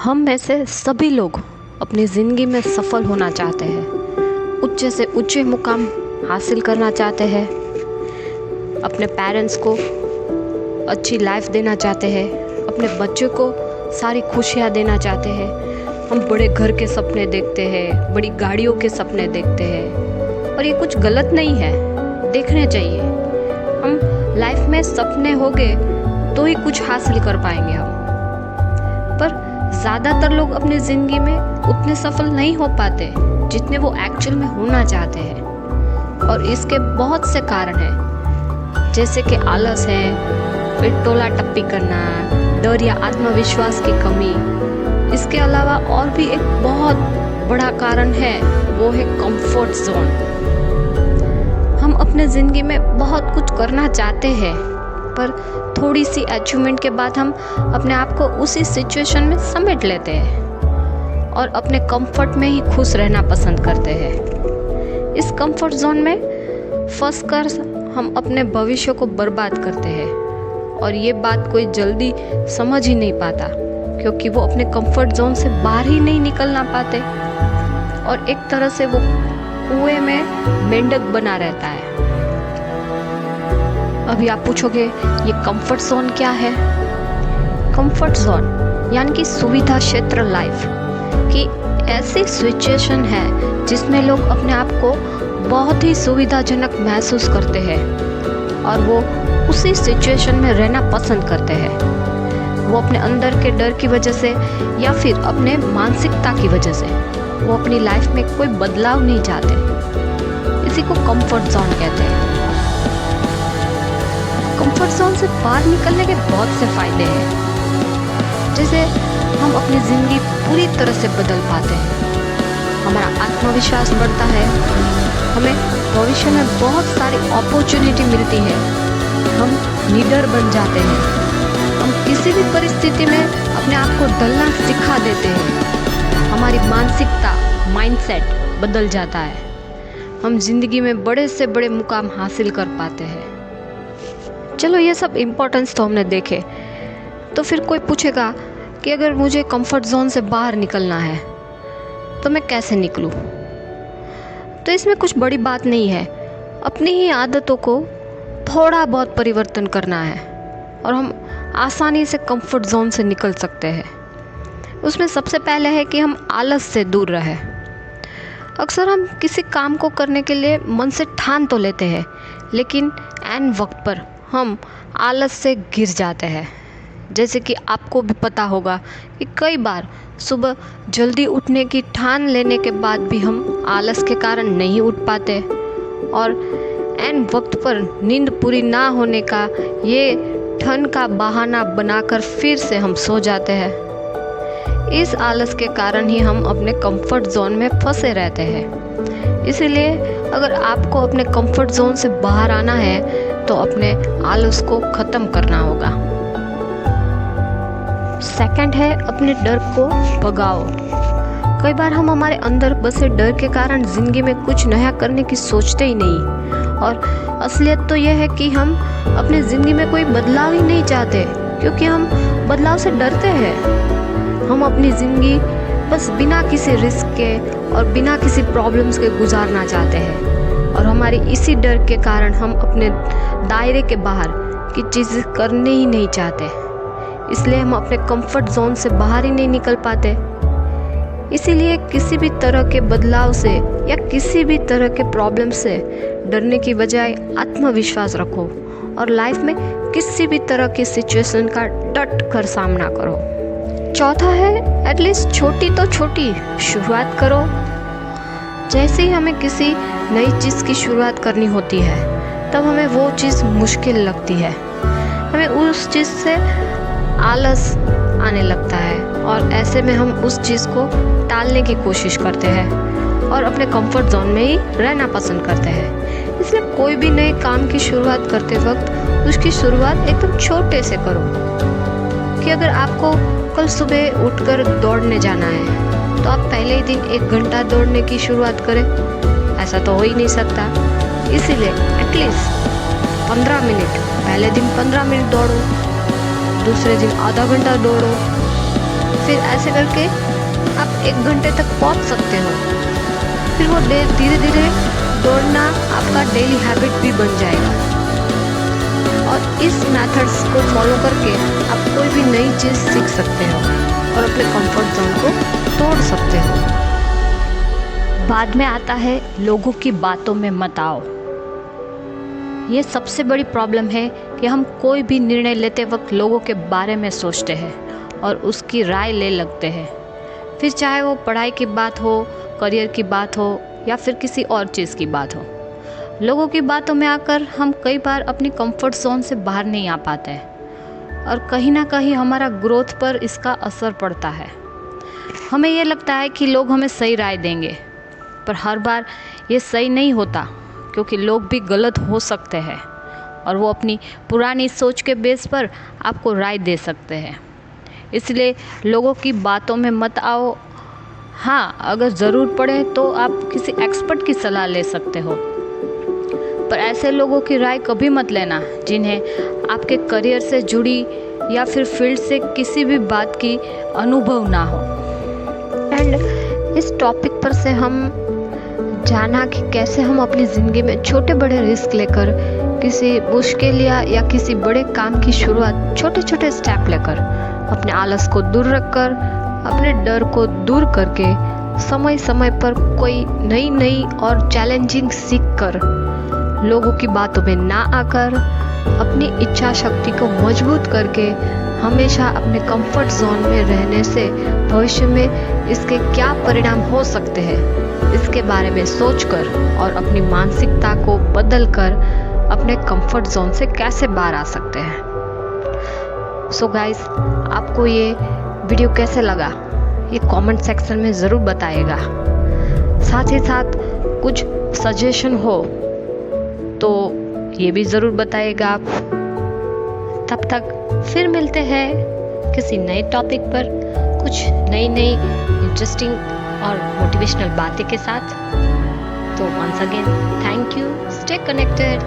हम में से सभी लोग अपनी ज़िंदगी में सफल होना चाहते हैं, ऊंचे से ऊंचे मुकाम हासिल करना चाहते हैं, अपने पेरेंट्स को अच्छी लाइफ देना चाहते हैं, अपने बच्चों को सारी खुशियाँ देना चाहते हैं। हम बड़े घर के सपने देखते हैं, बड़ी गाड़ियों के सपने देखते हैं और ये कुछ गलत नहीं है, देखने चाहिए। हम लाइफ में सपने होंगे तो ही कुछ हासिल कर पाएंगे हम। पर ज़्यादातर लोग अपनी ज़िंदगी में उतने सफल नहीं हो पाते जितने वो एक्चुअल में होना चाहते हैं, और इसके बहुत से कारण हैं, जैसे कि आलस है, फिर टोला टप्पी करना, डर या आत्मविश्वास की कमी। इसके अलावा और भी एक बहुत बड़ा कारण है, वो है कंफर्ट जोन। हम अपने ज़िंदगी में बहुत कुछ करना चाहते हैं, पर थोड़ी सी अचीवमेंट के बाद हम अपने आप को उसी सिचुएशन में समेट लेते हैं और अपने कंफर्ट में ही खुश रहना पसंद करते हैं। इस कंफर्ट जोन में फंस कर हम अपने भविष्य को बर्बाद करते हैं, और ये बात कोई जल्दी समझ ही नहीं पाता, क्योंकि वो अपने कंफर्ट जोन से बाहर ही नहीं निकलना पाते और एक तरह से वो कुएं में मेंढक बना रहता है। अभी आप पूछोगे ये कंफर्ट जोन क्या है? कंफर्ट जोन यानी कि सुविधा क्षेत्र लाइफ की ऐसी सिचुएशन है जिसमें लोग अपने आप को बहुत ही सुविधाजनक महसूस करते हैं और वो उसी सिचुएशन में रहना पसंद करते हैं। वो अपने अंदर के डर की वजह से या फिर अपने मानसिकता की वजह से वो अपनी लाइफ में कोई बदलाव नहीं चाहते। इसी को कंफर्ट जोन कहते हैं। कंफर्ट जोन से बाहर निकलने के बहुत से फायदे हैं, जैसे हम अपनी ज़िंदगी पूरी तरह से बदल पाते हैं, हमारा आत्मविश्वास बढ़ता है, हमें भविष्य में बहुत सारी अपॉर्चुनिटी मिलती है, हम लीडर बन जाते हैं, हम किसी भी परिस्थिति में अपने आप को ढलना सिखा देते हैं, हमारी मानसिकता माइंडसेट बदल जाता है, हम जिंदगी में बड़े से बड़े मुकाम हासिल कर पाते हैं। चलो ये सब इम्पोर्टेंस तो हमने देखे, तो फिर कोई पूछेगा कि अगर मुझे कंफर्ट जोन से बाहर निकलना है तो मैं कैसे निकलूं? तो इसमें कुछ बड़ी बात नहीं है, अपनी ही आदतों को थोड़ा बहुत परिवर्तन करना है और हम आसानी से कंफर्ट जोन से निकल सकते हैं। उसमें सबसे पहले है कि हम आलस से दूर रहें। अक्सर हम किसी काम को करने के लिए मन से ठान तो लेते हैं, लेकिन ऐन वक्त पर हम आलस से गिर जाते हैं। जैसे कि आपको भी पता होगा कि कई बार सुबह जल्दी उठने की ठान लेने के बाद भी हम आलस के कारण नहीं उठ पाते और ऐन वक्त पर नींद पूरी ना होने का ये ठन का बहाना बनाकर फिर से हम सो जाते हैं। इस आलस के कारण ही हम अपने कंफर्ट जोन में फंसे रहते हैं। इसीलिए अगर आपको अपने कंफर्ट जोन से बाहर आना है तो अपने आलस को ख़त्म करना होगा। सेकंड है, अपने डर को भगाओ। कई बार हम हमारे अंदर बसे डर के कारण ज़िंदगी में कुछ नया करने की सोचते ही नहीं, और असलियत तो यह है कि हम अपनी ज़िंदगी में कोई बदलाव ही नहीं चाहते, क्योंकि हम बदलाव से डरते हैं। हम अपनी ज़िंदगी बस बिना किसी रिस्क के और बिना किसी प्रॉब्लम्स के गुजारना चाहते हैं, और हमारी इसी डर के कारण हम अपने दायरे के बाहर की चीज़ें करने ही नहीं चाहते। इसलिए हम अपने कंफर्ट जोन से बाहर ही नहीं निकल पाते। इसीलिए किसी भी तरह के बदलाव से या किसी भी तरह के प्रॉब्लम से डरने की बजाय आत्मविश्वास रखो और लाइफ में किसी भी तरह की सिचुएशन का डट कर सामना करो। चौथा है, एटलीस्ट छोटी तो छोटी शुरुआत करो। जैसे ही हमें किसी नई चीज़ की शुरुआत करनी होती है तब हमें वो चीज़ मुश्किल लगती है, हमें उस चीज़ से आलस आने लगता है और ऐसे में हम उस चीज़ को टालने की कोशिश करते हैं और अपने कंफर्ट जोन में ही रहना पसंद करते हैं। इसलिए कोई भी नए काम की शुरुआत करते वक्त उसकी शुरुआत एकदम छोटे से करो। कि अगर आपको कल सुबह उठकर दौड़ने जाना है तो आप पहले ही दिन 1 घंटा दौड़ने की शुरुआत करें, ऐसा तो हो ही नहीं सकता। इसीलिए एटलीस्ट 15 मिनट, पहले दिन 15 मिनट दौड़ो, दूसरे दिन आधा घंटा दौड़ो, फिर ऐसे करके आप 1 घंटे तक पहुंच सकते हो। फिर वो धीरे धीरे दौड़ना आपका डेली हैबिट भी बन जाएगा। और इस मेथड्स को फॉलो करके आप कोई भी नई चीज़ सीख सकते हो और अपने कंफर्ट जोन को तोड़ सकते हो। बाद में आता है लोगों की बातों में मत आओ। ये सबसे बड़ी प्रॉब्लम है कि हम कोई भी निर्णय लेते वक्त लोगों के बारे में सोचते हैं और उसकी राय ले लगते हैं। फिर चाहे वो पढ़ाई की बात हो, करियर की बात हो या फिर किसी और चीज़ की बात हो, लोगों की बातों में आकर हम कई बार अपनी कंफर्ट जोन से बाहर नहीं आ पाते हैं और कहीं ना कहीं हमारा ग्रोथ पर इसका असर पड़ता है। हमें ये लगता है कि लोग हमें सही राय देंगे, पर हर बार ये सही नहीं होता, क्योंकि लोग भी गलत हो सकते हैं और वो अपनी पुरानी सोच के बेस पर आपको राय दे सकते हैं। इसलिए लोगों की बातों में मत आओ। हाँ, अगर ज़रूर पड़े तो आप किसी एक्सपर्ट की सलाह ले सकते हो, पर ऐसे लोगों की राय कभी मत लेना जिन्हें आपके करियर से जुड़ी या फिर फील्ड से किसी भी बात की अनुभव ना हो। एंड इस टॉपिक पर से हम जाना कि कैसे हम अपनी ज़िंदगी में छोटे बड़े रिस्क लेकर किसी मुश्किल या किसी बड़े काम की शुरुआत छोटे छोटे स्टेप लेकर अपने आलस को दूर रखकर, अपने डर को दूर करके समय समय पर कोई नई और चैलेंजिंग सीख कर, लोगों की बातों में ना आकर, अपनी इच्छा शक्ति को मजबूत करके हमेशा अपने कंफर्ट जोन में रहने से भविष्य में इसके क्या परिणाम हो सकते हैं, इसके बारे में सोचकर और अपनी मानसिकता को बदलकर अपने कंफर्ट जोन से कैसे बाहर आ सकते हैं। सो गाइस, आपको ये वीडियो कैसे लगा ये कमेंट सेक्शन में ज़रूर बताइएगा। साथ ही साथ कुछ सजेशन हो तो ये भी ज़रूर बताइएगा आप। तब तक फिर मिलते हैं किसी नए टॉपिक पर कुछ नई इंटरेस्टिंग और मोटिवेशनल बातें के साथ। तो once again thank you, stay connected.